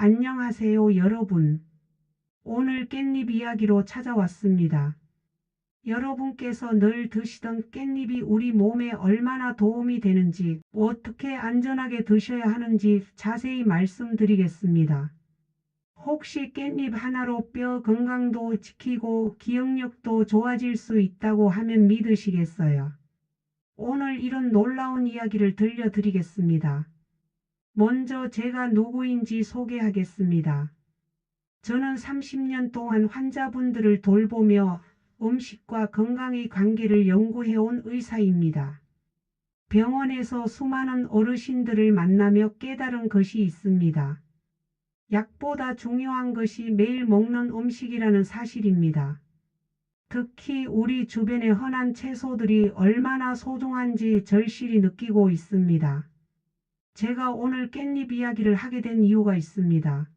안녕하세요, 여러분. 오늘 깻잎 이야기로 찾아왔습니다. 여러분께서 늘 드시던 깻잎이 우리 몸에 얼마나 도움이 되는지, 어떻게 안전하게 드셔야 하는지 자세히 말씀드리겠습니다. 혹시 깻잎 하나로 뼈 건강도 지키고 기억력도 좋아질 수 있다고 하면 믿으시겠어요? 오늘 이런 놀라운 이야기를 들려드리겠습니다. 먼저 제가 누구인지 소개하겠습니다. 저는 30년 동안 환자분들을 돌보며 음식과 건강의 관계를 연구해온 의사입니다. 병원에서 수많은 어르신들을 만나며 깨달은 것이 있습니다. 약보다 중요한 것이 매일 먹는 음식이라는 사실입니다. 특히 우리 주변의 흔한 채소들이 얼마나 소중한지 절실히 느끼고 있습니다. 제가 오늘 깻잎 이야기를 하게 된 이유가 있습니다.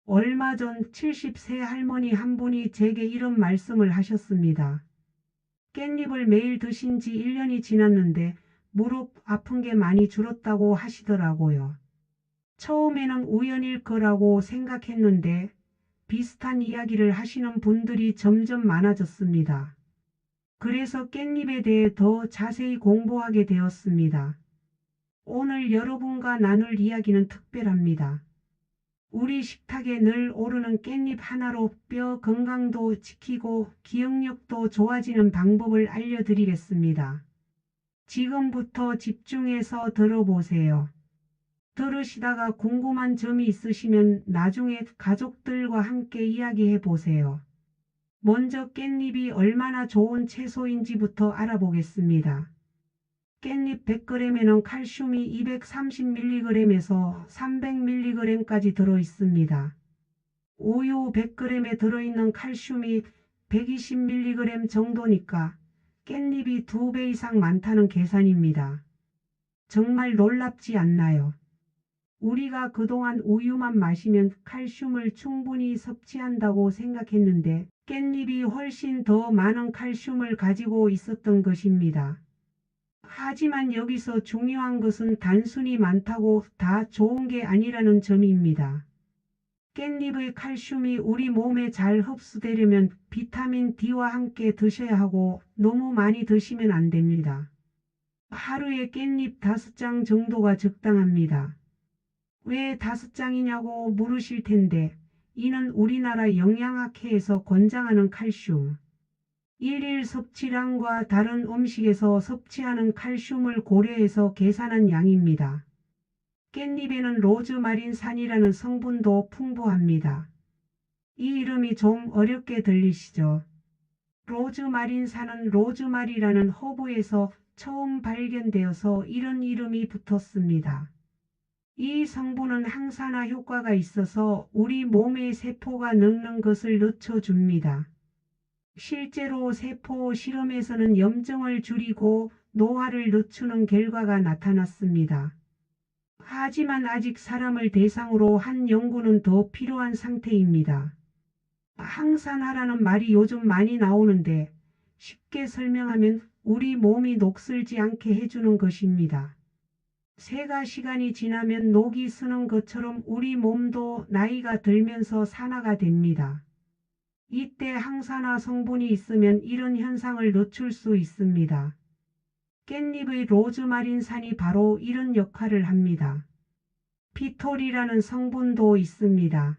얼마 전 70세 할머니 한 분이 제게 이런 말씀을 하셨습니다. 깻잎을 매일 드신 지 1년이 지났는데 무릎 아픈 게 많이 줄었다고 하시더라고요. 처음에는 우연일 거라고 생각했는데 비슷한 이야기를 하시는 분들이 점점 많아졌습니다. 그래서 깻잎에 대해 더 자세히 공부하게 되었습니다. 오늘 여러분과 나눌 이야기는 특별합니다. 우리 식탁에 늘 오르는 깻잎 하나로 뼈 건강도 지키고 기억력도 좋아지는 방법을 알려드리겠습니다. 지금부터 집중해서 들어보세요. 들으시다가 궁금한 점이 있으시면 나중에 가족들과 함께 이야기해 보세요. 먼저 깻잎이 얼마나 좋은 채소인지부터 알아보겠습니다. 깻잎 100g에는 칼슘이 230mg에서 300mg까지 들어있습니다. 우유 100g에 들어있는 칼슘이 120mg 정도니까 깻잎이 2배 이상 많다는 계산입니다. 정말 놀랍지 않나요? 우리가 그동안 우유만 마시면 칼슘을 충분히 섭취한다고 생각했는데 깻잎이 훨씬 더 많은 칼슘을 가지고 있었던 것입니다. 하지만 여기서 중요한 것은 단순히 많다고 다 좋은 게 아니라는 점입니다. 깻잎의 칼슘이 우리 몸에 잘 흡수되려면 비타민 D와 함께 드셔야 하고 너무 많이 드시면 안 됩니다. 하루에 깻잎 5장 정도가 적당합니다. 왜 5장이냐고 물으실 텐데 이는 우리나라 영양학회에서 권장하는 칼슘, 일일 섭취량과 다른 음식에서 섭취하는 칼슘을 고려해서 계산한 양입니다. 깻잎에는 로즈마린산이라는 성분도 풍부합니다. 이 이름이 좀 어렵게 들리시죠? 로즈마린산은 로즈마리라는 허브에서 처음 발견되어서 이런 이름이 붙었습니다. 이 성분은 항산화 효과가 있어서 우리 몸의 세포가 늙는 것을 늦춰줍니다. 실제로 세포 실험에서는 염증을 줄이고 노화를 늦추는 결과가 나타났습니다. 하지만 아직 사람을 대상으로 한 연구는 더 필요한 상태입니다. 항산화라는 말이 요즘 많이 나오는데 쉽게 설명하면 우리 몸이 녹슬지 않게 해주는 것입니다. 세가 시간이 지나면 녹이 쓰는 것처럼 우리 몸도 나이가 들면서 산화가 됩니다. 이때 항산화 성분이 있으면 이런 현상을 늦출 수 있습니다. 깻잎의 로즈마린산이 바로 이런 역할을 합니다. 피톨이라는 성분도 있습니다.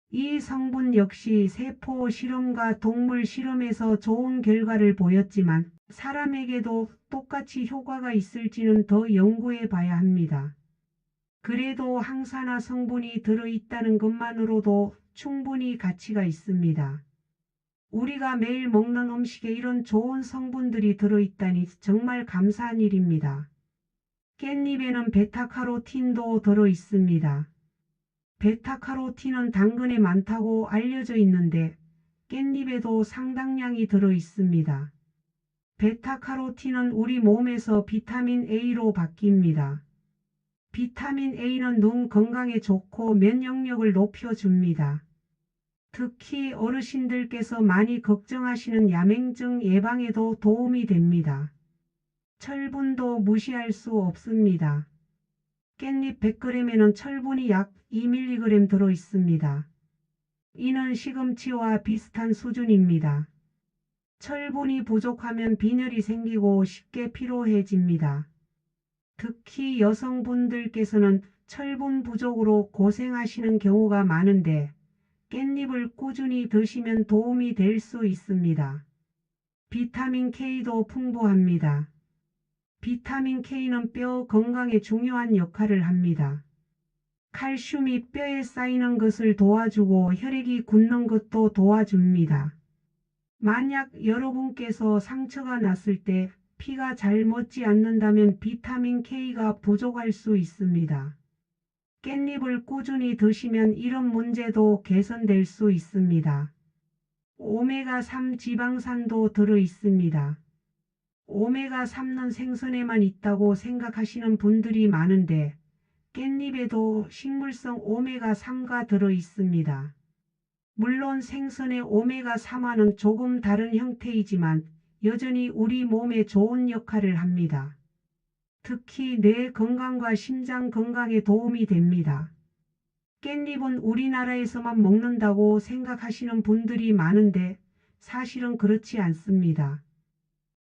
이 성분 역시 세포 실험과 동물 실험에서 좋은 결과를 보였지만 사람에게도 똑같이 효과가 있을지는 더 연구해 봐야 합니다. 그래도 항산화 성분이 들어있다는 것만으로도 충분히 가치가 있습니다. 우리가 매일 먹는 음식에 이런 좋은 성분들이 들어있다니 정말 감사한 일입니다. 깻잎에는 베타카로틴도 들어있습니다. 베타카로틴은 당근에 많다고 알려져 있는데 깻잎에도 상당량이 들어있습니다. 베타카로틴은 우리 몸에서 비타민 A로 바뀝니다. 비타민 A는 눈 건강에 좋고 면역력을 높여줍니다. 특히 어르신들께서 많이 걱정하시는 야맹증 예방에도 도움이 됩니다. 철분도 무시할 수 없습니다. 깻잎 100g에는 철분이 약 2mg 들어 있습니다. 이는 시금치와 비슷한 수준입니다. 철분이 부족하면 빈혈이 생기고 쉽게 피로해집니다. 특히 여성분들께서는 철분 부족으로 고생하시는 경우가 많은데 깻잎을 꾸준히 드시면 도움이 될 수 있습니다. 비타민 K도 풍부합니다. 비타민 K는 뼈 건강에 중요한 역할을 합니다. 칼슘이 뼈에 쌓이는 것을 도와주고 혈액이 굳는 것도 도와줍니다. 만약 여러분께서 상처가 났을 때 피가 잘 멎지 않는다면 비타민 K가 부족할 수 있습니다. 깻잎을 꾸준히 드시면 이런 문제도 개선될 수 있습니다. 오메가3 지방산도 들어 있습니다. 오메가3는 생선에만 있다고 생각하시는 분들이 많은데 깻잎에도 식물성 오메가3가 들어 있습니다. 물론 생선의 오메가3와는 조금 다른 형태이지만 여전히 우리 몸에 좋은 역할을 합니다. 특히 뇌 건강과 심장 건강에 도움이 됩니다. 깻잎은 우리나라에서만 먹는다고 생각하시는 분들이 많은데 사실은 그렇지 않습니다.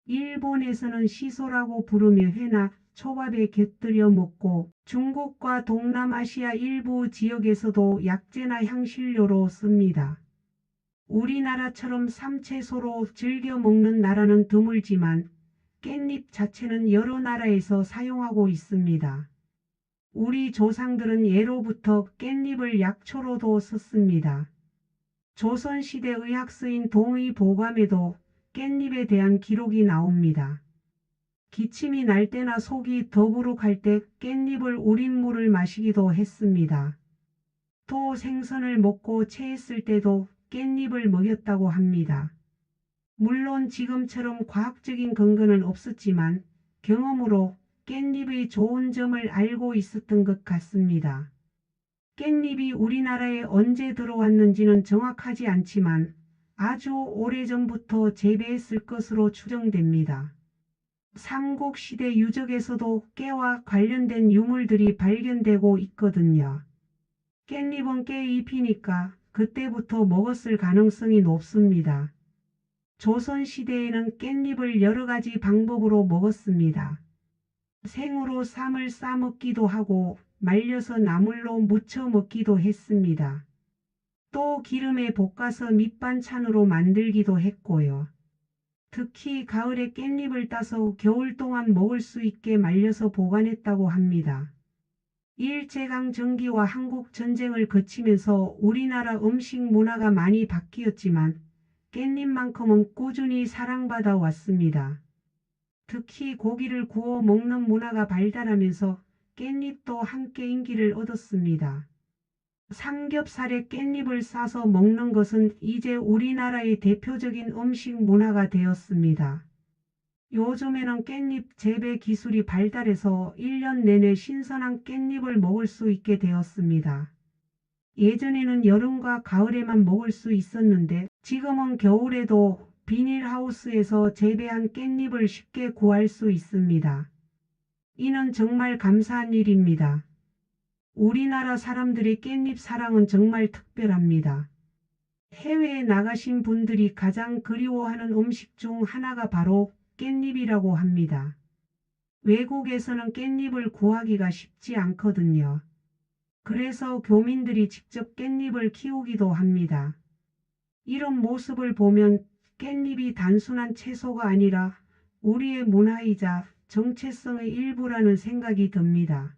일본에서는 시소라고 부르며 회나 초밥에 곁들여 먹고 중국과 동남아시아 일부 지역에서도 약재나 향신료로 씁니다. 우리나라처럼 삼채소로 즐겨 먹는 나라는 드물지만 깻잎 자체는 여러 나라에서 사용하고 있습니다. 우리 조상들은 예로부터 깻잎을 약초로도 썼습니다. 조선시대 의학서인 동의보감에도 깻잎에 대한 기록이 나옵니다. 기침이 날 때나 속이 더부룩할 때 깻잎을 우린 물을 마시기도 했습니다. 또 생선을 먹고 체했을 때도 깻잎을 먹였다고 합니다. 물론 지금처럼 과학적인 근거는 없었지만 경험으로 깻잎의 좋은 점을 알고 있었던 것 같습니다. 깻잎이 우리나라에 언제 들어왔는지는 정확하지 않지만 아주 오래전부터 재배했을 것으로 추정됩니다. 삼국시대 유적에서도 깨와 관련된 유물들이 발견되고 있거든요. 깻잎은 깨잎이니까 그때부터 먹었을 가능성이 높습니다. 조선시대에는 깻잎을 여러 가지 방법으로 먹었습니다. 생으로 쌈을 싸먹기도 하고 말려서 나물로 무쳐 먹기도 했습니다. 또 기름에 볶아서 밑반찬으로 만들기도 했고요. 특히 가을에 깻잎을 따서 겨울 동안 먹을 수 있게 말려서 보관했다고 합니다. 일제강점기와 한국전쟁을 거치면서 우리나라 음식 문화가 많이 바뀌었지만 깻잎만큼은 꾸준히 사랑받아 왔습니다. 특히 고기를 구워 먹는 문화가 발달하면서 깻잎도 함께 인기를 얻었습니다. 삼겹살에 깻잎을 싸서 먹는 것은 이제 우리나라의 대표적인 음식 문화가 되었습니다. 요즘에는 깻잎 재배 기술이 발달해서 1년 내내 신선한 깻잎을 먹을 수 있게 되었습니다. 예전에는 여름과 가을에만 먹을 수 있었는데 지금은 겨울에도 비닐하우스에서 재배한 깻잎을 쉽게 구할 수 있습니다. 이는 정말 감사한 일입니다. 우리나라 사람들의 깻잎 사랑은 정말 특별합니다. 해외에 나가신 분들이 가장 그리워하는 음식 중 하나가 바로 깻잎이라고 합니다. 외국에서는 깻잎을 구하기가 쉽지 않거든요. 그래서 교민들이 직접 깻잎을 키우기도 합니다. 이런 모습을 보면 깻잎이 단순한 채소가 아니라 우리의 문화이자 정체성의 일부라는 생각이 듭니다.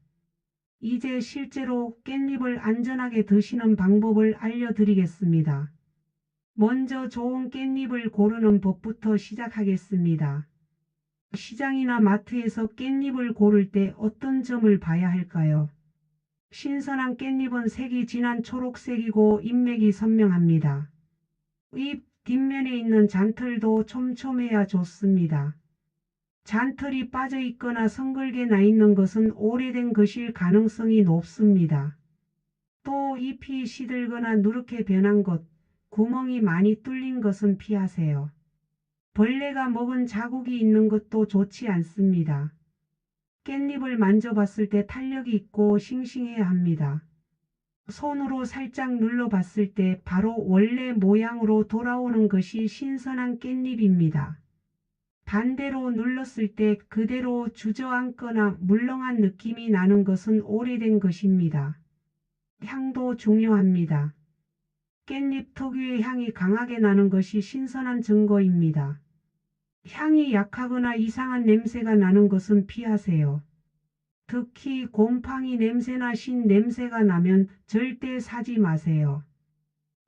이제 실제로 깻잎을 안전하게 드시는 방법을 알려드리겠습니다. 먼저 좋은 깻잎을 고르는 법부터 시작하겠습니다. 시장이나 마트에서 깻잎을 고를 때 어떤 점을 봐야 할까요? 신선한 깻잎은 색이 진한 초록색이고 잎맥이 선명합니다. 잎 뒷면에 있는 잔털도 촘촘해야 좋습니다. 잔털이 빠져 있거나 성글게 나 있는 것은 오래된 것일 가능성이 높습니다. 또 잎이 시들거나 누렇게 변한 것, 구멍이 많이 뚫린 것은 피하세요. 벌레가 먹은 자국이 있는 것도 좋지 않습니다. 깻잎을 만져봤을 때 탄력이 있고 싱싱해야 합니다. 손으로 살짝 눌러봤을 때 바로 원래 모양으로 돌아오는 것이 신선한 깻잎입니다. 반대로 눌렀을 때 그대로 주저앉거나 물렁한 느낌이 나는 것은 오래된 것입니다. 향도 중요합니다. 깻잎 특유의 향이 강하게 나는 것이 신선한 증거입니다. 향이 약하거나 이상한 냄새가 나는 것은 피하세요. 특히 곰팡이 냄새나 신 냄새가 나면 절대 사지 마세요.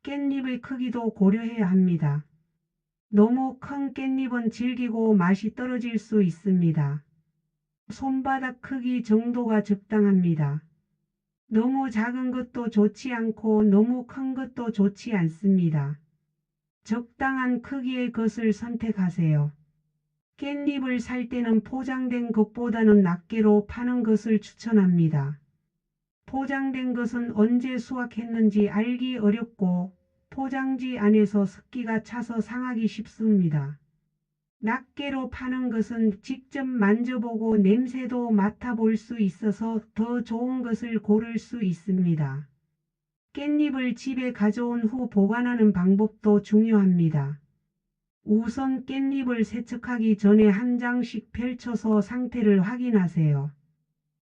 깻잎의 크기도 고려해야 합니다. 너무 큰 깻잎은 질기고 맛이 떨어질 수 있습니다. 손바닥 크기 정도가 적당합니다. 너무 작은 것도 좋지 않고 너무 큰 것도 좋지 않습니다. 적당한 크기의 것을 선택하세요. 깻잎을 살 때는 포장된 것보다는 낱개로 파는 것을 추천합니다. 포장된 것은 언제 수확했는지 알기 어렵고 포장지 안에서 습기가 차서 상하기 쉽습니다. 낱개로 파는 것은 직접 만져보고 냄새도 맡아볼 수 있어서 더 좋은 것을 고를 수 있습니다. 깻잎을 집에 가져온 후 보관하는 방법도 중요합니다. 우선 깻잎을 세척하기 전에 한 장씩 펼쳐서 상태를 확인하세요.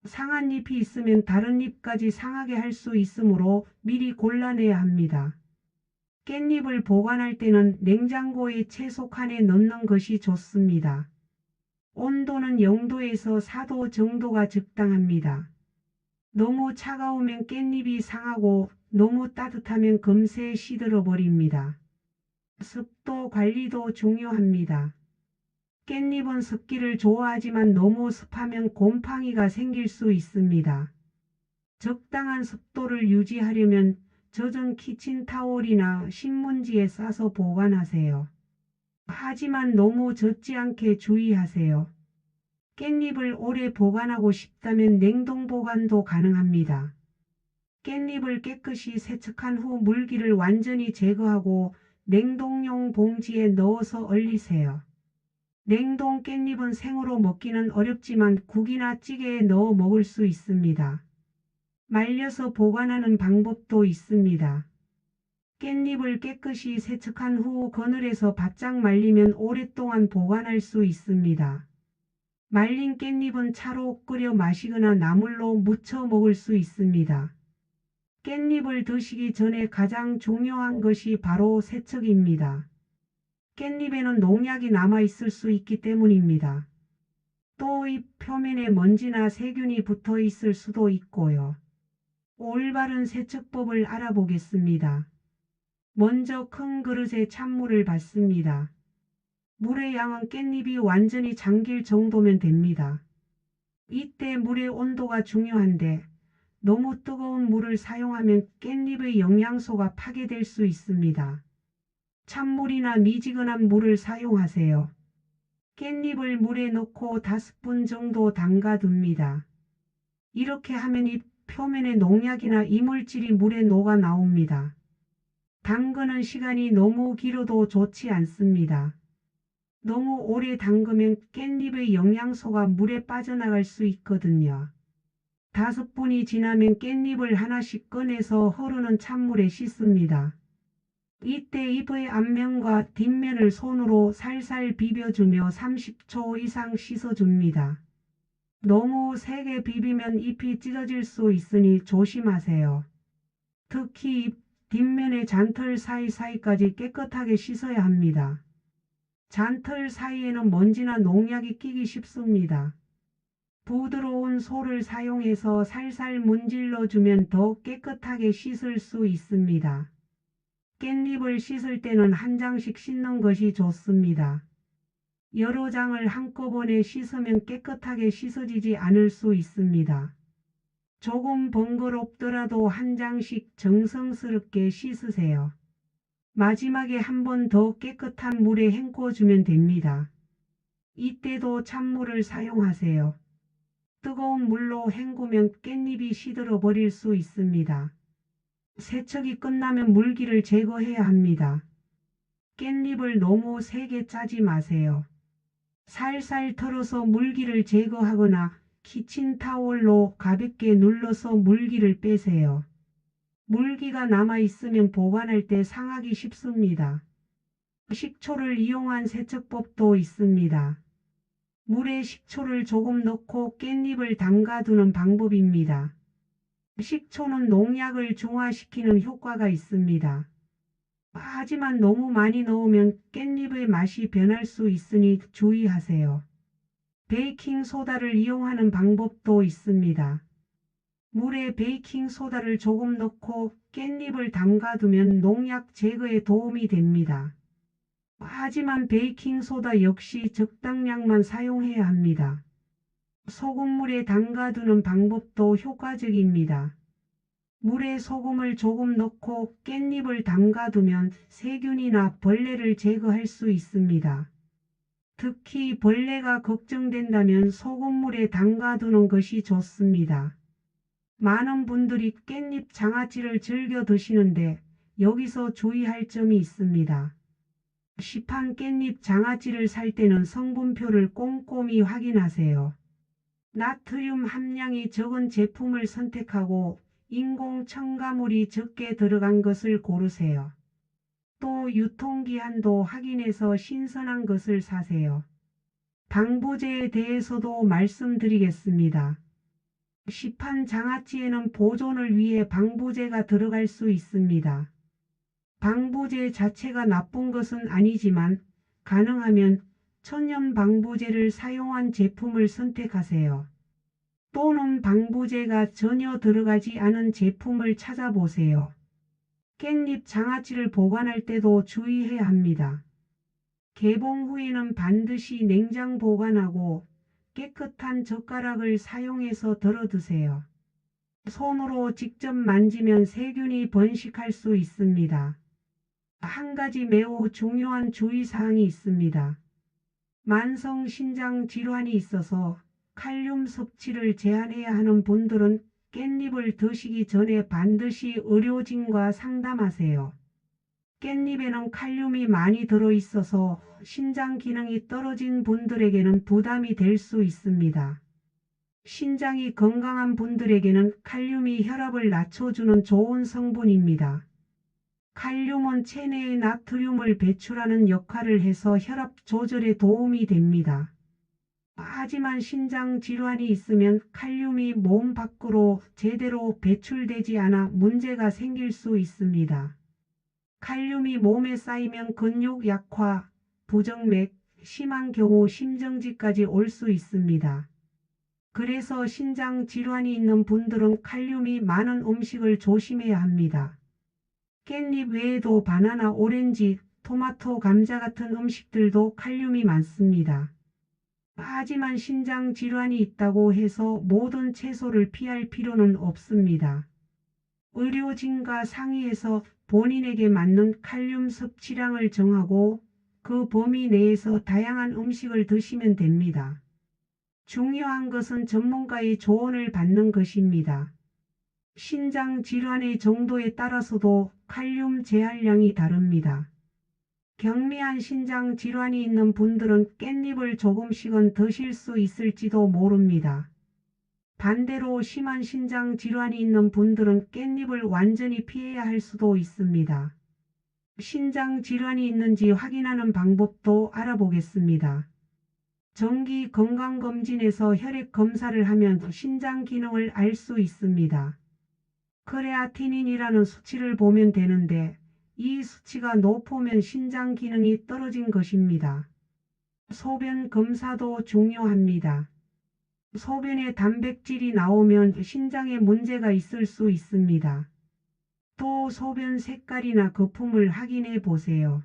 상한 잎이 있으면 다른 잎까지 상하게 할 수 있으므로 미리 골라내야 합니다. 깻잎을 보관할 때는 냉장고에 채소칸에 넣는 것이 좋습니다. 온도는 0도에서 4도 정도가 적당합니다. 너무 차가우면 깻잎이 상하고 너무 따뜻하면 금세 시들어 버립니다. 습도 관리도 중요합니다. 깻잎은 습기를 좋아하지만 너무 습하면 곰팡이가 생길 수 있습니다. 적당한 습도를 유지하려면 젖은 키친타올이나 신문지에 싸서 보관하세요. 하지만 너무 젖지 않게 주의하세요. 깻잎을 오래 보관하고 싶다면 냉동 보관도 가능합니다. 깻잎을 깨끗이 세척한 후 물기를 완전히 제거하고 냉동용 봉지에 넣어서 얼리세요. 냉동 깻잎은 생으로 먹기는 어렵지만 국이나 찌개에 넣어 먹을 수 있습니다. 말려서 보관하는 방법도 있습니다. 깻잎을 깨끗이 세척한 후 그늘에서 바짝 말리면 오랫동안 보관할 수 있습니다. 말린 깻잎은 차로 끓여 마시거나 나물로 무쳐 먹을 수 있습니다. 깻잎을 드시기 전에 가장 중요한 것이 바로 세척입니다. 깻잎에는 농약이 남아있을 수 있기 때문입니다. 또 잎 표면에 먼지나 세균이 붙어 있을 수도 있고요. 올바른 세척법을 알아보겠습니다. 먼저 큰 그릇에 찬물을 붓습니다. 물의 양은 깻잎이 완전히 잠길 정도면 됩니다. 이때 물의 온도가 중요한데 너무 뜨거운 물을 사용하면 깻잎의 영양소가 파괴될 수 있습니다. 찬물이나 미지근한 물을 사용하세요. 깻잎을 물에 넣고 5분 정도 담가둡니다. 이렇게 하면 잎 표면에 농약이나 이물질이 물에 녹아 나옵니다. 담그는 시간이 너무 길어도 좋지 않습니다. 너무 오래 담그면 깻잎의 영양소가 물에 빠져나갈 수 있거든요. 5분이 지나면 깻잎을 하나씩 꺼내서 흐르는 찬물에 씻습니다. 이때 잎의 앞면과 뒷면을 손으로 살살 비벼주며 30초 이상 씻어줍니다. 너무 세게 비비면 잎이 찢어질 수 있으니 조심하세요. 특히 잎 뒷면의 잔털 사이사이까지 깨끗하게 씻어야 합니다. 잔털 사이에는 먼지나 농약이 끼기 쉽습니다. 부드러운 솔을 사용해서 살살 문질러 주면 더 깨끗하게 씻을 수 있습니다. 깻잎을 씻을 때는 한 장씩 씻는 것이 좋습니다. 여러 장을 한꺼번에 씻으면 깨끗하게 씻어지지 않을 수 있습니다. 조금 번거롭더라도 한 장씩 정성스럽게 씻으세요. 마지막에 한 번 더 깨끗한 물에 헹궈주면 됩니다. 이때도 찬물을 사용하세요. 뜨거운 물로 헹구면 깻잎이 시들어 버릴 수 있습니다. 세척이 끝나면 물기를 제거해야 합니다. 깻잎을 너무 세게 짜지 마세요. 살살 털어서 물기를 제거하거나 키친타올로 가볍게 눌러서 물기를 빼세요. 물기가 남아있으면 보관할 때 상하기 쉽습니다. 식초를 이용한 세척법도 있습니다. 물에 식초를 조금 넣고 깻잎을 담가두는 방법입니다. 식초는 농약을 중화시키는 효과가 있습니다. 하지만 너무 많이 넣으면 깻잎의 맛이 변할 수 있으니 주의하세요. 베이킹소다를 이용하는 방법도 있습니다. 물에 베이킹소다를 조금 넣고 깻잎을 담가두면 농약 제거에 도움이 됩니다. 하지만 베이킹소다 역시 적당량만 사용해야 합니다. 소금물에 담가두는 방법도 효과적입니다. 물에 소금을 조금 넣고 깻잎을 담가두면 세균이나 벌레를 제거할 수 있습니다. 특히 벌레가 걱정된다면 소금물에 담가두는 것이 좋습니다. 많은 분들이 깻잎 장아찌를 즐겨 드시는데 여기서 주의할 점이 있습니다. 시판 깻잎 장아찌를 살 때는 성분표를 꼼꼼히 확인하세요. 나트륨 함량이 적은 제품을 선택하고 인공 첨가물이 적게 들어간 것을 고르세요. 또 유통기한도 확인해서 신선한 것을 사세요. 방부제에 대해서도 말씀드리겠습니다. 시판 장아찌에는 보존을 위해 방부제가 들어갈 수 있습니다. 방부제 자체가 나쁜 것은 아니지만 가능하면 천연 방부제를 사용한 제품을 선택하세요. 또는 방부제가 전혀 들어가지 않은 제품을 찾아보세요. 깻잎 장아찌를 보관할 때도 주의해야 합니다. 개봉 후에는 반드시 냉장 보관하고 깨끗한 젓가락을 사용해서 덜어 드세요. 손으로 직접 만지면 세균이 번식할 수 있습니다. 한 가지 매우 중요한 주의사항이 있습니다. 만성 신장 질환이 있어서 칼륨 섭취를 제한해야 하는 분들은 깻잎을 드시기 전에 반드시 의료진과 상담하세요. 깻잎에는 칼륨이 많이 들어있어서 신장 기능이 떨어진 분들에게는 부담이 될 수 있습니다. 신장이 건강한 분들에게는 칼륨이 혈압을 낮춰주는 좋은 성분입니다. 칼륨은 체내의 나트륨을 배출하는 역할을 해서 혈압 조절에 도움이 됩니다. 하지만 신장 질환이 있으면 칼륨이 몸 밖으로 제대로 배출되지 않아 문제가 생길 수 있습니다. 칼륨이 몸에 쌓이면 근육 약화, 부정맥, 심한 경우 심정지까지 올 수 있습니다. 그래서 신장 질환이 있는 분들은 칼륨이 많은 음식을 조심해야 합니다. 깻잎 외에도 바나나, 오렌지, 토마토, 감자 같은 음식들도 칼륨이 많습니다. 하지만 신장 질환이 있다고 해서 모든 채소를 피할 필요는 없습니다. 의료진과 상의해서 본인에게 맞는 칼륨 섭취량을 정하고 그 범위 내에서 다양한 음식을 드시면 됩니다. 중요한 것은 전문가의 조언을 받는 것입니다. 신장 질환의 정도에 따라서도 칼륨 제한량이 다릅니다. 경미한 신장 질환이 있는 분들은 깻잎을 조금씩은 드실 수 있을지도 모릅니다. 반대로 심한 신장 질환이 있는 분들은 깻잎을 완전히 피해야 할 수도 있습니다. 신장 질환이 있는지 확인하는 방법도 알아보겠습니다. 정기 건강검진에서 혈액 검사를 하면 신장 기능을 알 수 있습니다. 크레아티닌이라는 수치를 보면 되는데 이 수치가 높으면 신장 기능이 떨어진 것입니다. 소변 검사도 중요합니다. 소변에 단백질이 나오면 신장에 문제가 있을 수 있습니다. 또 소변 색깔이나 거품을 확인해 보세요.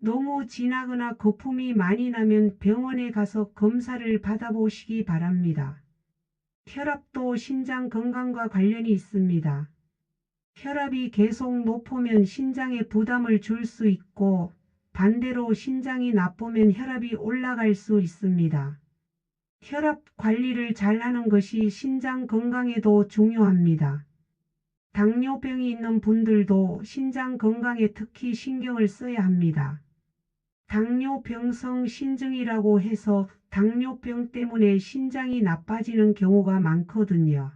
너무 진하거나 거품이 많이 나면 병원에 가서 검사를 받아보시기 바랍니다. 혈압도 신장 건강과 관련이 있습니다. 혈압이 계속 높으면 신장에 부담을 줄 수 있고 반대로 신장이 나쁘면 혈압이 올라갈 수 있습니다. 혈압 관리를 잘하는 것이 신장 건강에도 중요합니다. 당뇨병이 있는 분들도 신장 건강에 특히 신경을 써야 합니다. 당뇨병성 신증이라고 해서 당뇨병 때문에 신장이 나빠지는 경우가 많거든요.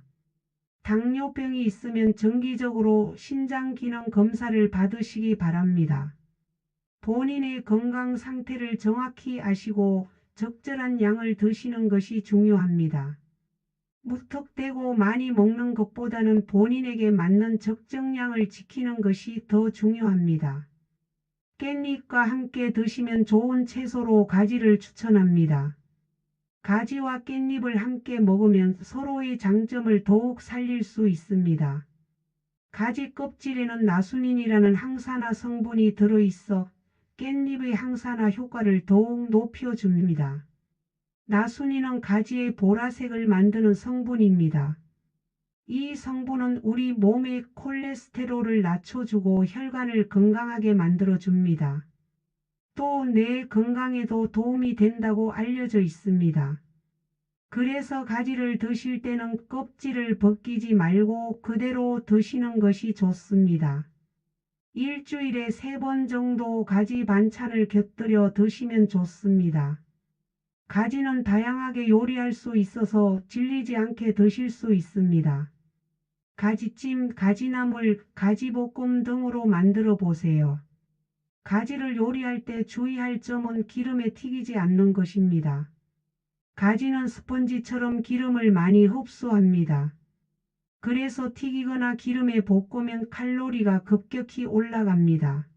당뇨병이 있으면 정기적으로 신장 기능 검사를 받으시기 바랍니다. 본인의 건강 상태를 정확히 아시고 적절한 양을 드시는 것이 중요합니다. 무턱대고 많이 먹는 것보다는 본인에게 맞는 적정량을 지키는 것이 더 중요합니다. 깻잎과 함께 드시면 좋은 채소로 가지를 추천합니다. 가지와 깻잎을 함께 먹으면 서로의 장점을 더욱 살릴 수 있습니다. 가지 껍질에는 나수닌이라는 항산화 성분이 들어있어 깻잎의 항산화 효과를 더욱 높여줍니다. 나수닌은 가지의 보라색을 만드는 성분입니다. 이 성분은 우리 몸의 콜레스테롤을 낮춰주고 혈관을 건강하게 만들어줍니다. 또 뇌 건강에도 도움이 된다고 알려져 있습니다. 그래서 가지를 드실 때는 껍질을 벗기지 말고 그대로 드시는 것이 좋습니다. 일주일에 3번 정도 가지 반찬을 곁들여 드시면 좋습니다. 가지는 다양하게 요리할 수 있어서 질리지 않게 드실 수 있습니다. 가지찜, 가지나물, 가지볶음 등으로 만들어 보세요. 가지를 요리할 때 주의할 점은 기름에 튀기지 않는 것입니다. 가지는 스펀지처럼 기름을 많이 흡수합니다. 그래서 튀기거나 기름에 볶으면 칼로리가 급격히 올라갑니다.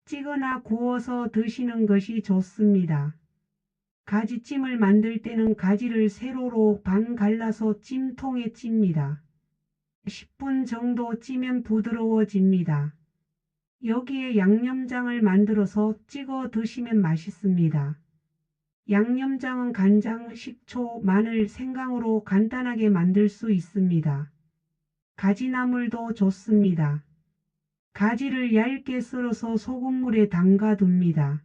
찌거나 구워서 드시는 것이 좋습니다. 가지찜을 만들 때는 가지를 세로로 반 갈라서 찜통에 찝니다. 10분 정도 찌면 부드러워집니다. 여기에 양념장을 만들어서 찍어 드시면 맛있습니다. 양념장은 간장, 식초, 마늘, 생강으로 간단하게 만들 수 있습니다. 가지나물도 좋습니다. 가지를 얇게 썰어서 소금물에 담가 둡니다.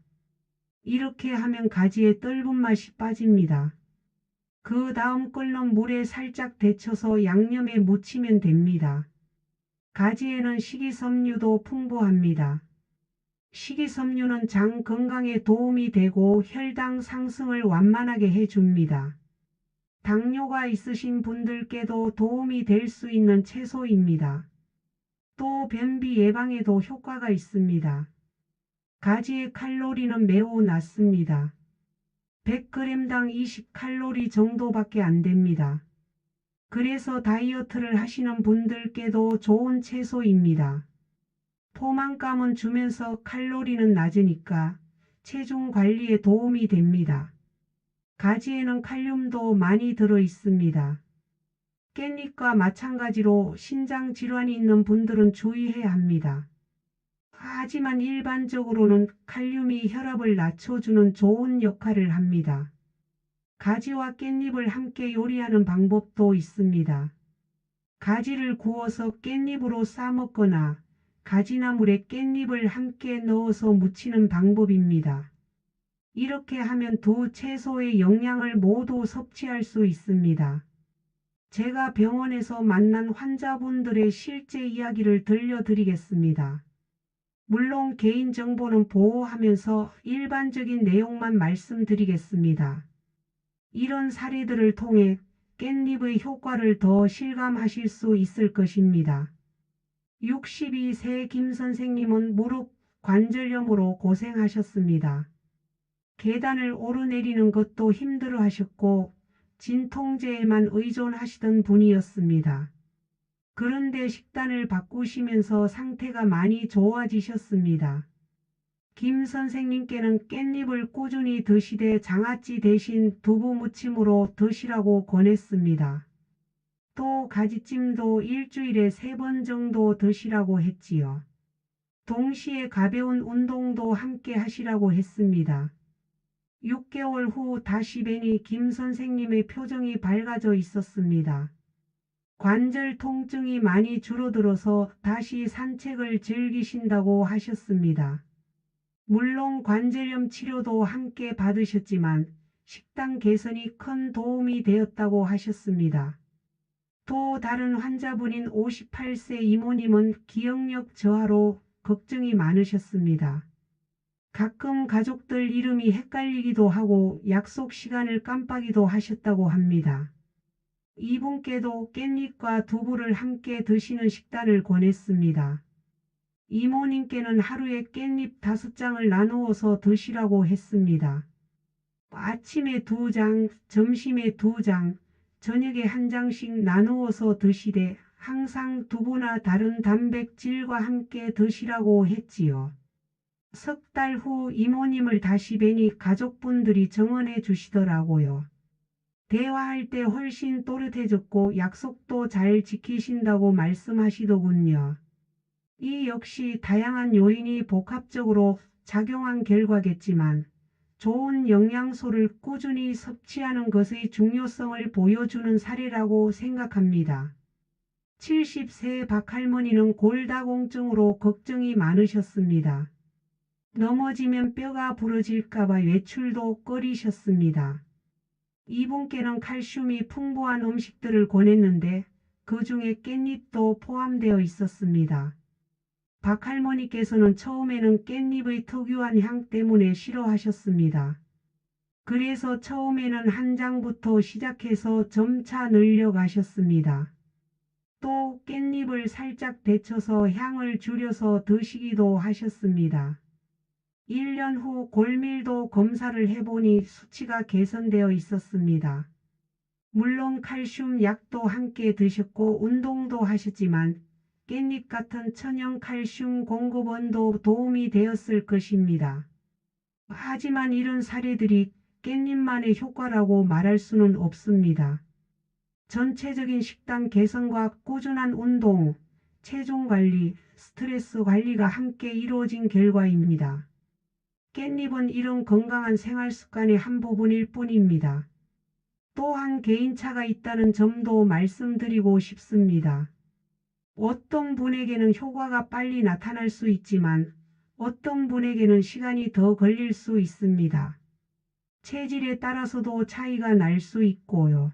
이렇게 하면 가지의 떫은 맛이 빠집니다. 그 다음 끓는 물에 살짝 데쳐서 양념에 묻히면 됩니다. 가지에는 식이섬유도 풍부합니다. 식이섬유는 장 건강에 도움이 되고 혈당 상승을 완만하게 해줍니다. 당뇨가 있으신 분들께도 도움이 될 수 있는 채소입니다. 또 변비 예방에도 효과가 있습니다. 가지의 칼로리는 매우 낮습니다. 100g당 20칼로리 정도밖에 안 됩니다. 그래서 다이어트를 하시는 분들께도 좋은 채소입니다. 포만감은 주면서 칼로리는 낮으니까 체중 관리에 도움이 됩니다. 가지에는 칼륨도 많이 들어 있습니다. 깻잎과 마찬가지로 신장 질환이 있는 분들은 주의해야 합니다. 하지만 일반적으로는 칼륨이 혈압을 낮춰주는 좋은 역할을 합니다. 가지와 깻잎을 함께 요리하는 방법도 있습니다. 가지를 구워서 깻잎으로 싸먹거나 가지나물에 깻잎을 함께 넣어서 무치는 방법입니다. 이렇게 하면 두 채소의 영양을 모두 섭취할 수 있습니다. 제가 병원에서 만난 환자분들의 실제 이야기를 들려드리겠습니다. 물론 개인정보는 보호하면서 일반적인 내용만 말씀드리겠습니다. 이런 사례들을 통해 깻잎의 효과를 더 실감하실 수 있을 것입니다. 62세 김 선생님은 무릎 관절염으로 고생하셨습니다. 계단을 오르내리는 것도 힘들어 하셨고 진통제에만 의존하시던 분이었습니다. 그런데 식단을 바꾸시면서 상태가 많이 좋아지셨습니다. 김 선생님께는 깻잎을 꾸준히 드시되 장아찌 대신 두부 무침으로 드시라고 권했습니다. 또 가지찜도 일주일에 3번 정도 드시라고 했지요. 동시에 가벼운 운동도 함께 하시라고 했습니다. 6개월 후 다시 뵈니 김 선생님의 표정이 밝아져 있었습니다. 관절 통증이 많이 줄어들어서 다시 산책을 즐기신다고 하셨습니다. 물론 관절염 치료도 함께 받으셨지만 식단 개선이 큰 도움이 되었다고 하셨습니다. 또 다른 환자분인 58세 이모님은 기억력 저하로 걱정이 많으셨습니다. 가끔 가족들 이름이 헷갈리기도 하고 약속 시간을 깜빡이도 하셨다고 합니다. 이분께도 깻잎과 두부를 함께 드시는 식단을 권했습니다. 이모님께는 하루에 깻잎 5장을 나누어서 드시라고 했습니다. 아침에 2장, 점심에 2장, 저녁에 1장씩 나누어서 드시되 항상 두부나 다른 단백질과 함께 드시라고 했지요. 석 달 후 이모님을 다시 뵈니 가족분들이 정언해 주시더라고요. 대화할 때 훨씬 또렷해졌고 약속도 잘 지키신다고 말씀하시더군요. 이 역시 다양한 요인이 복합적으로 작용한 결과겠지만 좋은 영양소를 꾸준히 섭취하는 것의 중요성을 보여주는 사례라고 생각합니다. 70세 박할머니는 골다공증으로 걱정이 많으셨습니다. 넘어지면 뼈가 부러질까봐 외출도 꺼리셨습니다. 이분께는 칼슘이 풍부한 음식들을 권했는데 그 중에 깻잎도 포함되어 있었습니다. 박할머니께서는 처음에는 깻잎의 특유한 향 때문에 싫어하셨습니다. 그래서 처음에는 1장부터 시작해서 점차 늘려가셨습니다. 또 깻잎을 살짝 데쳐서 향을 줄여서 드시기도 하셨습니다. 1년 후 골밀도 검사를 해보니 수치가 개선되어 있었습니다. 물론 칼슘 약도 함께 드셨고 운동도 하셨지만 깻잎 같은 천연 칼슘 공급원도 도움이 되었을 것입니다. 하지만 이런 사례들이 깻잎만의 효과라고 말할 수는 없습니다. 전체적인 식단 개선과 꾸준한 운동, 체중 관리, 스트레스 관리가 함께 이루어진 결과입니다. 깻잎은 이런 건강한 생활 습관의 한 부분일 뿐입니다. 또한 개인차가 있다는 점도 말씀드리고 싶습니다. 어떤 분에게는 효과가 빨리 나타날 수 있지만 어떤 분에게는 시간이 더 걸릴 수 있습니다. 체질에 따라서도 차이가 날 수 있고요.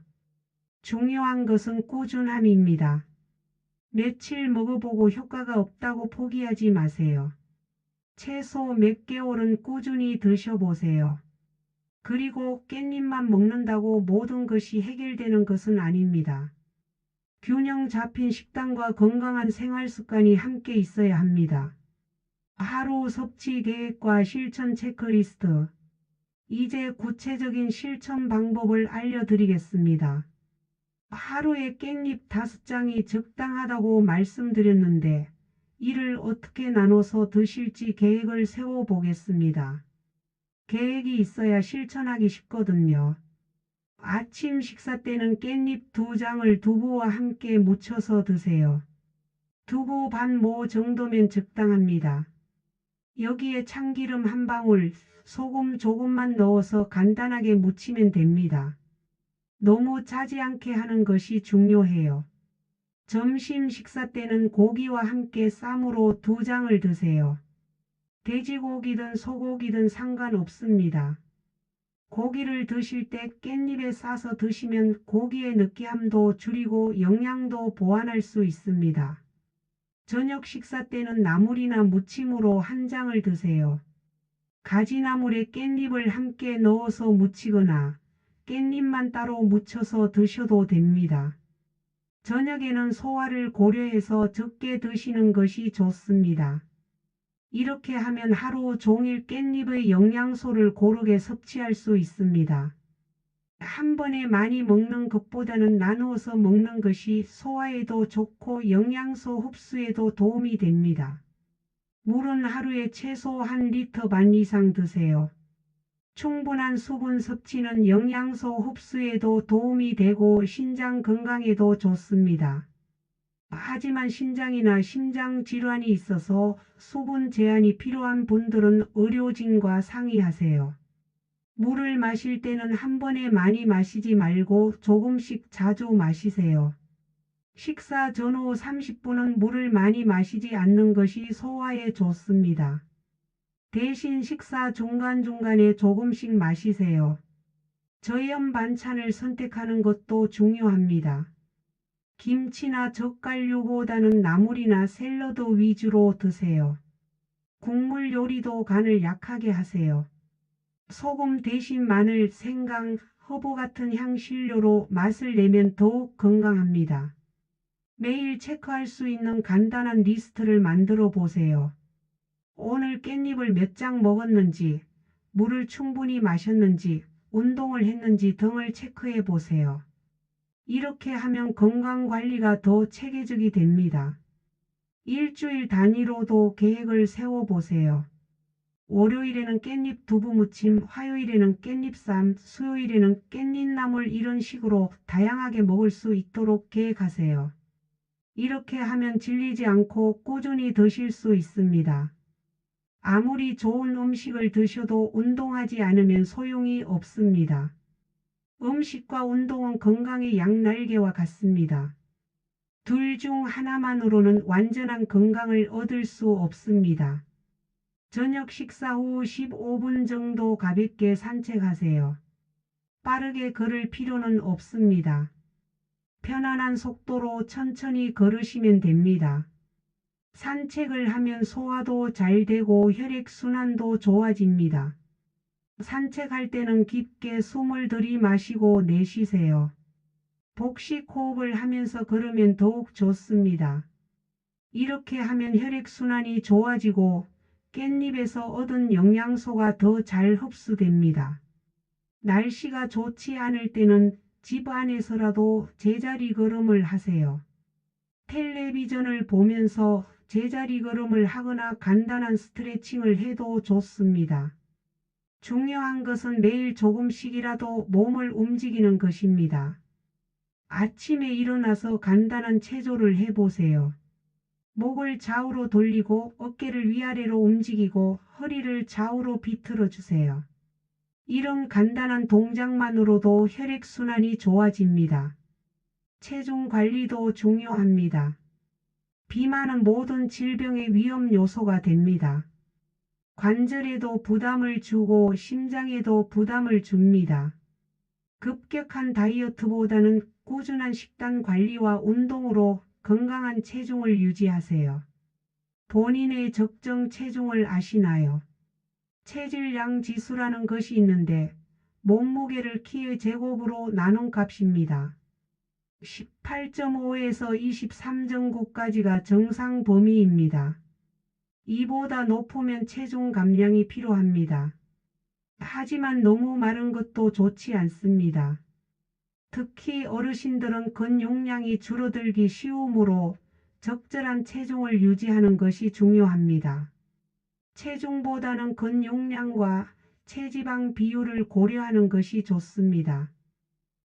중요한 것은 꾸준함입니다. 며칠 먹어보고 효과가 없다고 포기하지 마세요. 최소 몇 개월은 꾸준히 드셔보세요. 그리고 깻잎만 먹는다고 모든 것이 해결되는 것은 아닙니다. 균형 잡힌 식단과 건강한 생활 습관이 함께 있어야 합니다. 하루 섭취 계획과 실천 체크리스트. 이제 구체적인 실천 방법을 알려드리겠습니다. 하루에 깻잎 5장이 적당하다고 말씀드렸는데 이를 어떻게 나눠서 드실지 계획을 세워보겠습니다. 계획이 있어야 실천하기 쉽거든요. 아침 식사 때는 깻잎 2장을 두부와 함께 무쳐서 드세요. 두부 반 모 정도면 적당합니다. 여기에 참기름 한 방울, 소금 조금만 넣어서 간단하게 무치면 됩니다. 너무 짜지 않게 하는 것이 중요해요. 점심 식사 때는 고기와 함께 쌈으로 2장을 드세요. 돼지고기든 소고기든 상관없습니다. 고기를 드실 때 깻잎에 싸서 드시면 고기의 느끼함도 줄이고 영양도 보완할 수 있습니다. 저녁 식사 때는 나물이나 무침으로 1장을 드세요. 가지나물에 깻잎을 함께 넣어서 무치거나 깻잎만 따로 무쳐서 드셔도 됩니다. 저녁에는 소화를 고려해서 적게 드시는 것이 좋습니다. 이렇게 하면 하루 종일 깻잎의 영양소를 고르게 섭취할 수 있습니다. 한 번에 많이 먹는 것보다는 나누어서 먹는 것이 소화에도 좋고 영양소 흡수에도 도움이 됩니다. 물은 하루에 최소 1리터 반 이상 드세요. 충분한 수분 섭취는 영양소 흡수에도 도움이 되고 신장 건강에도 좋습니다. 하지만 신장이나 심장 질환이 있어서 수분 제한이 필요한 분들은 의료진과 상의하세요. 물을 마실 때는 한 번에 많이 마시지 말고 조금씩 자주 마시세요. 식사 전후 30분은 물을 많이 마시지 않는 것이 소화에 좋습니다. 대신 식사 중간중간에 조금씩 마시세요. 저염 반찬을 선택하는 것도 중요합니다. 김치나 젓갈류보다는 나물이나 샐러드 위주로 드세요. 국물 요리도 간을 약하게 하세요. 소금 대신 마늘, 생강, 허브 같은 향신료로 맛을 내면 더욱 건강합니다. 매일 체크할 수 있는 간단한 리스트를 만들어 보세요. 오늘 깻잎을 몇 장 먹었는지, 물을 충분히 마셨는지, 운동을 했는지 등을 체크해 보세요. 이렇게 하면 건강관리가 더 체계적이 됩니다. 일주일 단위로도 계획을 세워보세요. 월요일에는 깻잎 두부 무침, 화요일에는 깻잎쌈, 수요일에는 깻잎나물 이런 식으로 다양하게 먹을 수 있도록 계획하세요. 이렇게 하면 질리지 않고 꾸준히 드실 수 있습니다. 아무리 좋은 음식을 드셔도 운동하지 않으면 소용이 없습니다. 음식과 운동은 건강의 양날개와 같습니다. 둘 중 하나만으로는 완전한 건강을 얻을 수 없습니다. 저녁 식사 후 15분 정도 가볍게 산책하세요. 빠르게 걸을 필요는 없습니다. 편안한 속도로 천천히 걸으시면 됩니다. 산책을 하면 소화도 잘 되고 혈액순환도 좋아집니다. 산책할 때는 깊게 숨을 들이마시고 내쉬세요. 복식 호흡을 하면서 걸으면 더욱 좋습니다. 이렇게 하면 혈액순환이 좋아지고 깻잎에서 얻은 영양소가 더 잘 흡수됩니다. 날씨가 좋지 않을 때는 집 안에서라도 제자리 걸음을 하세요. 텔레비전을 보면서 제자리 걸음을 하거나 간단한 스트레칭을 해도 좋습니다. 중요한 것은 매일 조금씩이라도 몸을 움직이는 것입니다. 아침에 일어나서 간단한 체조를 해보세요. 목을 좌우로 돌리고 어깨를 위아래로 움직이고 허리를 좌우로 비틀어 주세요. 이런 간단한 동작만으로도 혈액순환이 좋아집니다. 체중 관리도 중요합니다. 비만은 모든 질병의 위험 요소가 됩니다. 관절에도 부담을 주고 심장에도 부담을 줍니다. 급격한 다이어트보다는 꾸준한 식단 관리와 운동으로 건강한 체중을 유지하세요. 본인의 적정 체중을 아시나요? 체질량 지수라는 것이 있는데 몸무게를 키의 제곱으로 나눈 값입니다. 18.5에서 23.9까지가 정상 범위입니다. 이보다 높으면 체중 감량이 필요합니다. 하지만 너무 마른 것도 좋지 않습니다. 특히 어르신들은 근육량이 줄어들기 쉬우므로 적절한 체중을 유지하는 것이 중요합니다. 체중보다는 근육량과 체지방 비율을 고려하는 것이 좋습니다.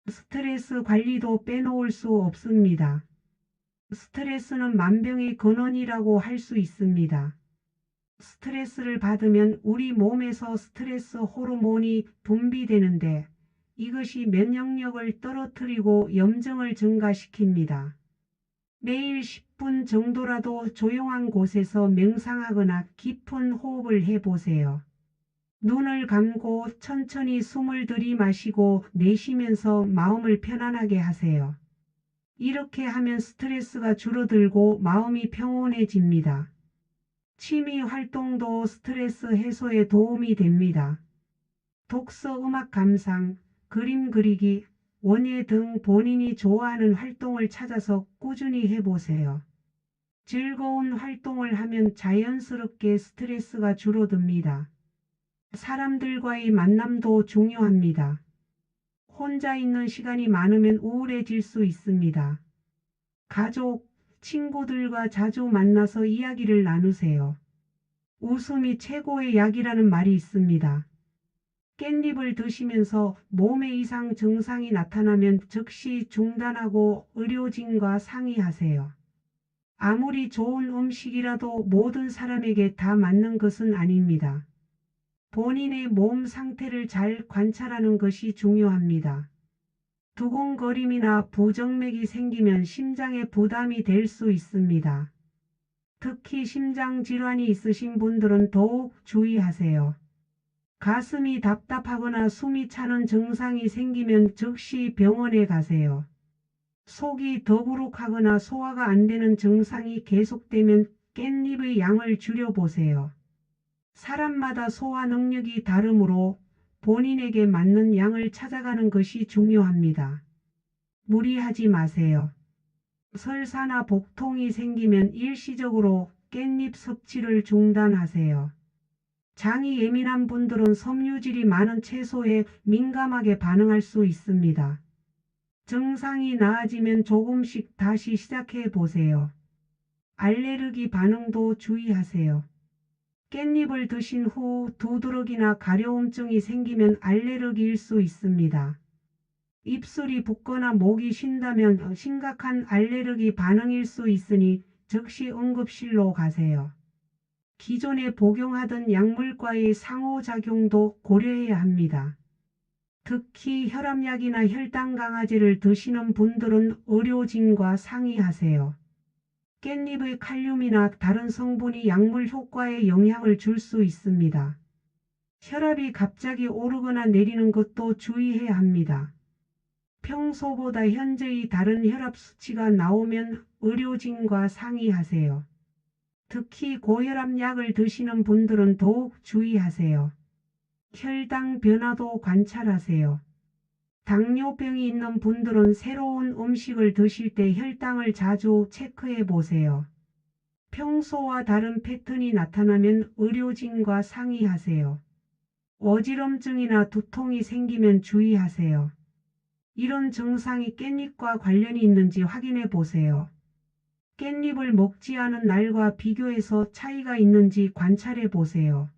스트레스 관리도 빼놓을 수 없습니다. 스트레스는 만병의 근원이라고 할 수 있습니다. 스트레스를 받으면 우리 몸에서 스트레스 호르몬이 분비되는데 이것이 면역력을 떨어뜨리고 염증을 증가시킵니다. 매일 10분 정도라도 조용한 곳에서 명상하거나 깊은 호흡을 해보세요. 눈을 감고 천천히 숨을 들이마시고 내쉬면서 마음을 편안하게 하세요. 이렇게 하면 스트레스가 줄어들고 마음이 평온해집니다. 취미 활동도 스트레스 해소에 도움이 됩니다. 독서, 음악 감상, 그림 그리기, 원예 등 본인이 좋아하는 활동을 찾아서 꾸준히 해보세요. 즐거운 활동을 하면 자연스럽게 스트레스가 줄어듭니다. 사람들과의 만남도 중요합니다. 혼자 있는 시간이 많으면 우울해질 수 있습니다. 가족, 친구들과 자주 만나서 이야기를 나누세요. 웃음이 최고의 약이라는 말이 있습니다. 깻잎을 드시면서 몸에 이상 증상이 나타나면 즉시 중단하고 의료진과 상의하세요. 아무리 좋은 음식이라도 모든 사람에게 다 맞는 것은 아닙니다. 본인의 몸 상태를 잘 관찰하는 것이 중요합니다. 두근거림이나 부정맥이 생기면 심장에 부담이 될 수 있습니다. 특히 심장 질환이 있으신 분들은 더욱 주의하세요. 가슴이 답답하거나 숨이 차는 증상이 생기면 즉시 병원에 가세요. 속이 더부룩하거나 소화가 안 되는 증상이 계속되면 깻잎의 양을 줄여보세요. 사람마다 소화 능력이 다르므로 본인에게 맞는 양을 찾아가는 것이 중요합니다. 무리하지 마세요. 설사나 복통이 생기면 일시적으로 깻잎 섭취를 중단하세요. 장이 예민한 분들은 섬유질이 많은 채소에 민감하게 반응할 수 있습니다. 증상이 나아지면 조금씩 다시 시작해 보세요. 알레르기 반응도 주의하세요. 깻잎을 드신 후 두드러기나 가려움증이 생기면 알레르기일 수 있습니다. 입술이 붓거나 목이 쉰다면 심각한 알레르기 반응일 수 있으니 즉시 응급실로 가세요. 기존에 복용하던 약물과의 상호작용도 고려해야 합니다. 특히 혈압약이나 혈당 강화제를 드시는 분들은 의료진과 상의하세요. 깻잎의 칼륨이나 다른 성분이 약물 효과에 영향을 줄 수 있습니다. 혈압이 갑자기 오르거나 내리는 것도 주의해야 합니다. 평소보다 현저히 다른 혈압 수치가 나오면 의료진과 상의하세요. 특히 고혈압 약을 드시는 분들은 더욱 주의하세요. 혈당 변화도 관찰하세요. 당뇨병이 있는 분들은 새로운 음식을 드실 때 혈당을 자주 체크해 보세요. 평소와 다른 패턴이 나타나면 의료진과 상의하세요. 어지럼증이나 두통이 생기면 주의하세요. 이런 증상이 깻잎과 관련이 있는지 확인해 보세요. 깻잎을 먹지 않은 날과 비교해서 차이가 있는지 관찰해 보세요.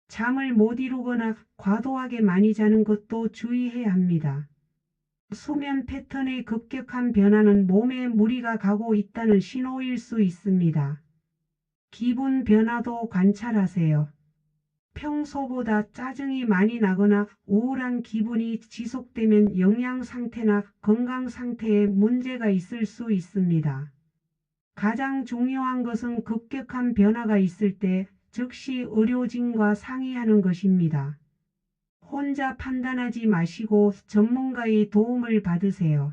잠을 못 이루거나 과도하게 많이 자는 것도 주의해야 합니다. 수면 패턴의 급격한 변화는 몸에 무리가 가고 있다는 신호일 수 있습니다. 기분 변화도 관찰하세요. 평소보다 짜증이 많이 나거나 우울한 기분이 지속되면 영양 상태나 건강 상태에 문제가 있을 수 있습니다. 가장 중요한 것은 급격한 변화가 있을 때 즉시 의료진과 상의하는 것입니다. 혼자 판단하지 마시고 전문가의 도움을 받으세요.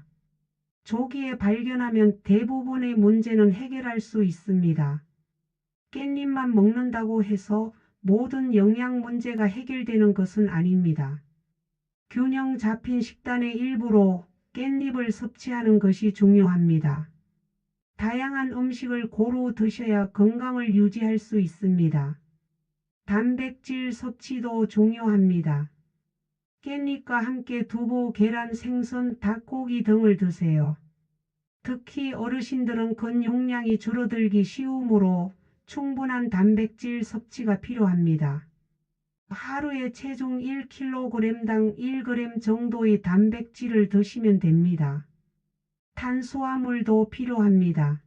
조기에 발견하면 대부분의 문제는 해결할 수 있습니다. 깻잎만 먹는다고 해서 모든 영양 문제가 해결되는 것은 아닙니다. 균형 잡힌 식단의 일부로 깻잎을 섭취하는 것이 중요합니다. 다양한 음식을 고루 드셔야 건강을 유지할 수 있습니다. 단백질 섭취도 중요합니다. 깻잎과 함께 두부, 계란, 생선, 닭고기 등을 드세요. 특히 어르신들은 근육량이 줄어들기 쉬우므로 충분한 단백질 섭취가 필요합니다. 하루에 체중 1kg당 1g 정도의 단백질을 드시면 됩니다. 탄수화물도 필요합니다.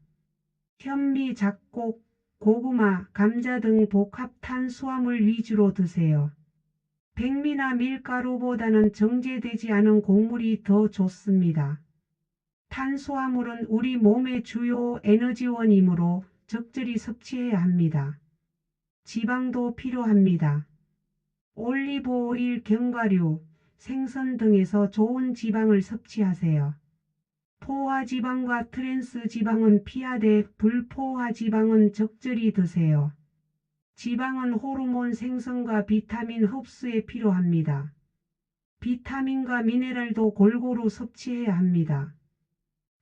현미, 잡곡, 고구마, 감자 등 복합 탄수화물 위주로 드세요. 백미나 밀가루보다는 정제되지 않은 곡물이 더 좋습니다. 탄수화물은 우리 몸의 주요 에너지원이므로 적절히 섭취해야 합니다. 지방도 필요합니다. 올리브 오일, 견과류, 생선 등에서 좋은 지방을 섭취하세요. 포화 지방과 트랜스 지방은 피하되 불포화 지방은 적절히 드세요. 지방은 호르몬 생성과 비타민 흡수에 필요합니다. 비타민과 미네랄도 골고루 섭취해야 합니다.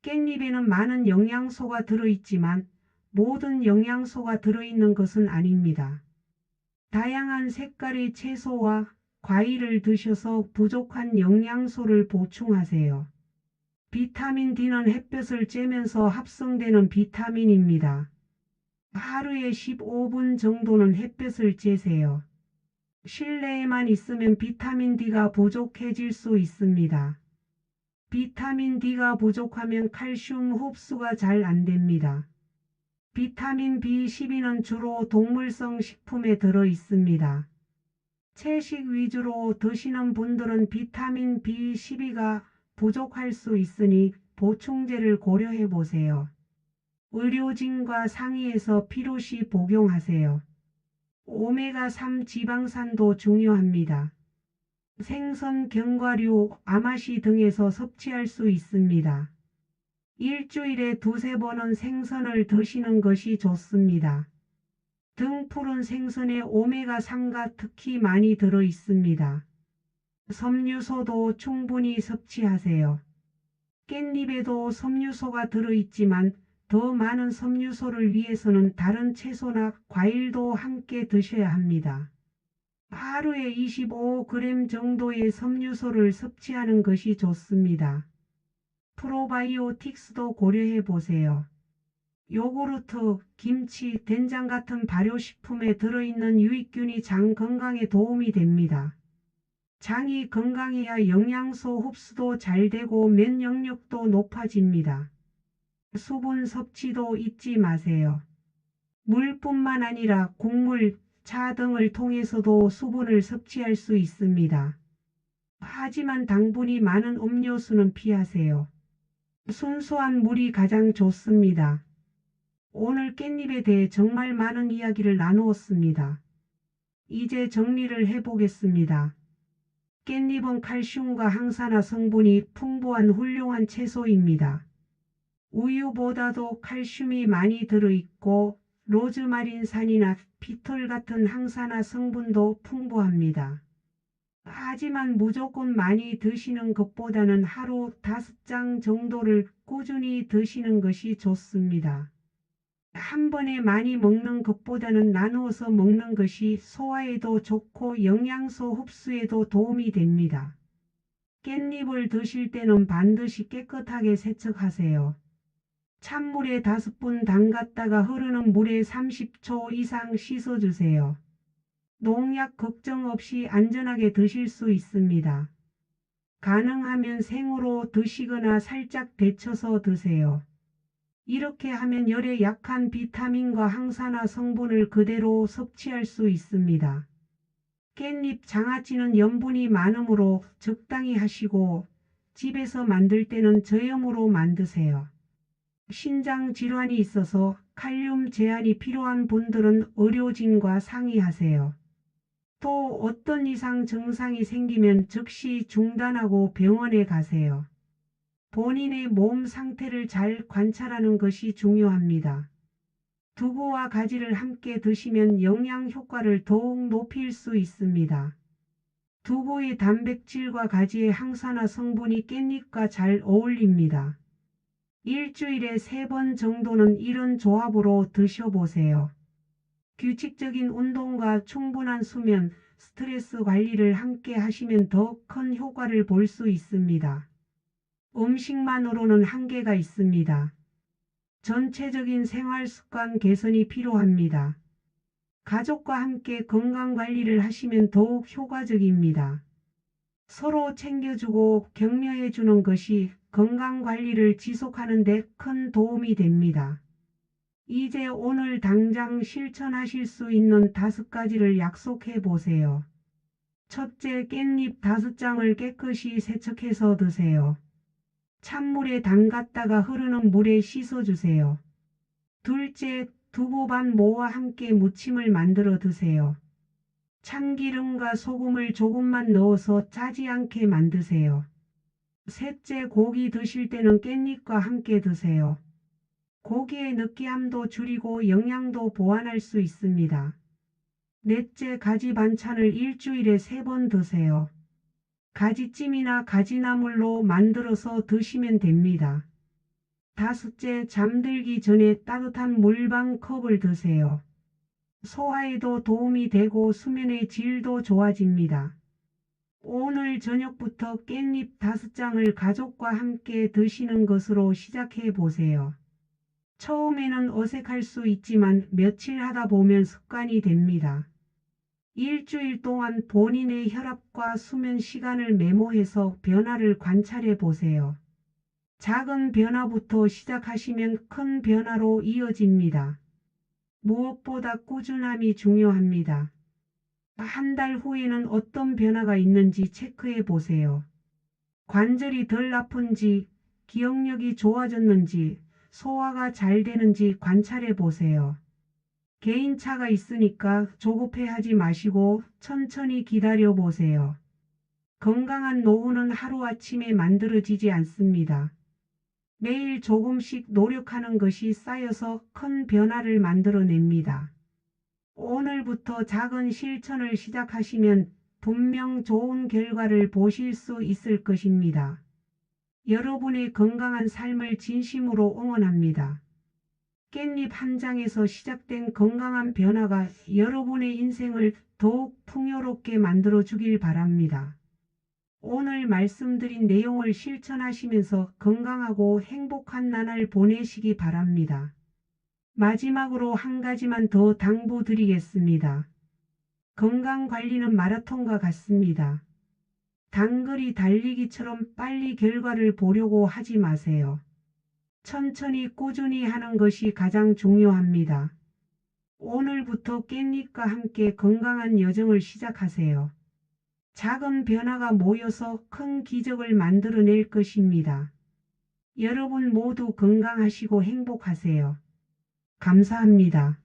깻잎에는 많은 영양소가 들어있지만 모든 영양소가 들어있는 것은 아닙니다. 다양한 색깔의 채소와 과일을 드셔서 부족한 영양소를 보충하세요. 비타민 D는 햇볕을 쬐면서 합성되는 비타민입니다. 하루에 15분 정도는 햇볕을 쬐세요. 실내에만 있으면 비타민 D가 부족해질 수 있습니다. 비타민 D가 부족하면 칼슘 흡수가 잘 안됩니다. 비타민 B12는 주로 동물성 식품에 들어 있습니다. 채식 위주로 드시는 분들은 비타민 B12가 부족할 수 있으니 보충제를 고려해 보세요. 의료진과 상의해서 필요시 복용하세요. 오메가3 지방산도 중요합니다. 생선, 견과류, 아마시 등에서 섭취할 수 있습니다. 일주일에 두세 번은 생선을 드시는 것이 좋습니다. 등 푸른 생선에 오메가3가 특히 많이 들어 있습니다. 섬유소도 충분히 섭취하세요. 깻잎에도 섬유소가 들어있지만 더 많은 섬유소를 위해서는 다른 채소나 과일도 함께 드셔야 합니다. 하루에 25g 정도의 섬유소를 섭취하는 것이 좋습니다. 프로바이오틱스도 고려해 보세요. 요구르트, 김치, 된장 같은 발효식품에 들어있는 유익균이 장 건강에 도움이 됩니다. 장이 건강해야 영양소 흡수도 잘 되고 면역력도 높아집니다. 수분 섭취도 잊지 마세요. 물뿐만 아니라 국물, 차 등을 통해서도 수분을 섭취할 수 있습니다. 하지만 당분이 많은 음료수는 피하세요. 순수한 물이 가장 좋습니다. 오늘 깻잎에 대해 정말 많은 이야기를 나누었습니다. 이제 정리를 해보겠습니다. 깻잎은 칼슘과 항산화 성분이 풍부한 훌륭한 채소입니다. 우유보다도 칼슘이 많이 들어있고 로즈마린산이나 피톨 같은 항산화 성분도 풍부합니다. 하지만 무조건 많이 드시는 것보다는 하루 5장 정도를 꾸준히 드시는 것이 좋습니다. 한 번에 많이 먹는 것보다는 나누어서 먹는 것이 소화에도 좋고 영양소 흡수에도 도움이 됩니다. 깻잎을 드실 때는 반드시 깨끗하게 세척하세요. 찬물에 5분 담갔다가 흐르는 물에 30초 이상 씻어주세요. 농약 걱정 없이 안전하게 드실 수 있습니다. 가능하면 생으로 드시거나 살짝 데쳐서 드세요. 이렇게 하면 열에 약한 비타민과 항산화 성분을 그대로 섭취할 수 있습니다. 깻잎 장아찌는 염분이 많으므로 적당히 하시고 집에서 만들 때는 저염으로 만드세요. 신장 질환이 있어서 칼륨 제한이 필요한 분들은 의료진과 상의하세요. 또 어떤 이상 증상이 생기면 즉시 중단하고 병원에 가세요. 본인의 몸 상태를 잘 관찰하는 것이 중요합니다. 두부와 가지를 함께 드시면 영양 효과를 더욱 높일 수 있습니다. 두부의 단백질과 가지의 항산화 성분이 깻잎과 잘 어울립니다. 일주일에 3번 정도는 이런 조합으로 드셔보세요. 규칙적인 운동과 충분한 수면, 스트레스 관리를 함께 하시면 더 큰 효과를 볼 수 있습니다. 음식만으로는 한계가 있습니다. 전체적인 생활 습관 개선이 필요합니다. 가족과 함께 건강관리를 하시면 더욱 효과적입니다. 서로 챙겨주고 격려해주는 것이 건강관리를 지속하는 데 큰 도움이 됩니다. 이제 오늘 당장 실천하실 수 있는 5가지를 약속해 보세요. 첫째, 깻잎 5장을 깨끗이 세척해서 드세요. 찬물에 담갔다가 흐르는 물에 씻어주세요. 둘째, 두부 반 모와 함께 무침을 만들어 드세요. 참기름과 소금을 조금만 넣어서 짜지 않게 만드세요. 셋째, 고기 드실 때는 깻잎과 함께 드세요. 고기의 느끼함도 줄이고 영양도 보완할 수 있습니다. 넷째, 가지 반찬을 일주일에 3번 드세요. 가지찜이나 가지나물로 만들어서 드시면 됩니다. 다섯째, 잠들기 전에 따뜻한 물 반 컵을 드세요. 소화에도 도움이 되고 수면의 질도 좋아집니다. 오늘 저녁부터 깻잎 5장을 가족과 함께 드시는 것으로 시작해 보세요. 처음에는 어색할 수 있지만 며칠 하다 보면 습관이 됩니다. 일주일 동안 본인의 혈압과 수면 시간을 메모해서 변화를 관찰해 보세요. 작은 변화부터 시작하시면 큰 변화로 이어집니다. 무엇보다 꾸준함이 중요합니다. 한 달 후에는 어떤 변화가 있는지 체크해 보세요. 관절이 덜 아픈지, 기억력이 좋아졌는지, 소화가 잘 되는지 관찰해 보세요. 개인차가 있으니까 조급해하지 마시고 천천히 기다려 보세요. 건강한 노후는 하루아침에 만들어지지 않습니다. 매일 조금씩 노력하는 것이 쌓여서 큰 변화를 만들어냅니다. 오늘부터 작은 실천을 시작하시면 분명 좋은 결과를 보실 수 있을 것입니다. 여러분의 건강한 삶을 진심으로 응원합니다. 깻잎 한 장에서 시작된 건강한 변화가 여러분의 인생을 더욱 풍요롭게 만들어 주길 바랍니다. 오늘 말씀드린 내용을 실천하시면서 건강하고 행복한 나날 보내시기 바랍니다. 마지막으로 한 가지만 더 당부드리겠습니다. 건강관리는 마라톤과 같습니다. 단거리 달리기처럼 빨리 결과를 보려고 하지 마세요. 천천히 꾸준히 하는 것이 가장 중요합니다. 오늘부터 깻잎과 함께 건강한 여정을 시작하세요. 작은 변화가 모여서 큰 기적을 만들어낼 것입니다. 여러분 모두 건강하시고 행복하세요. 감사합니다.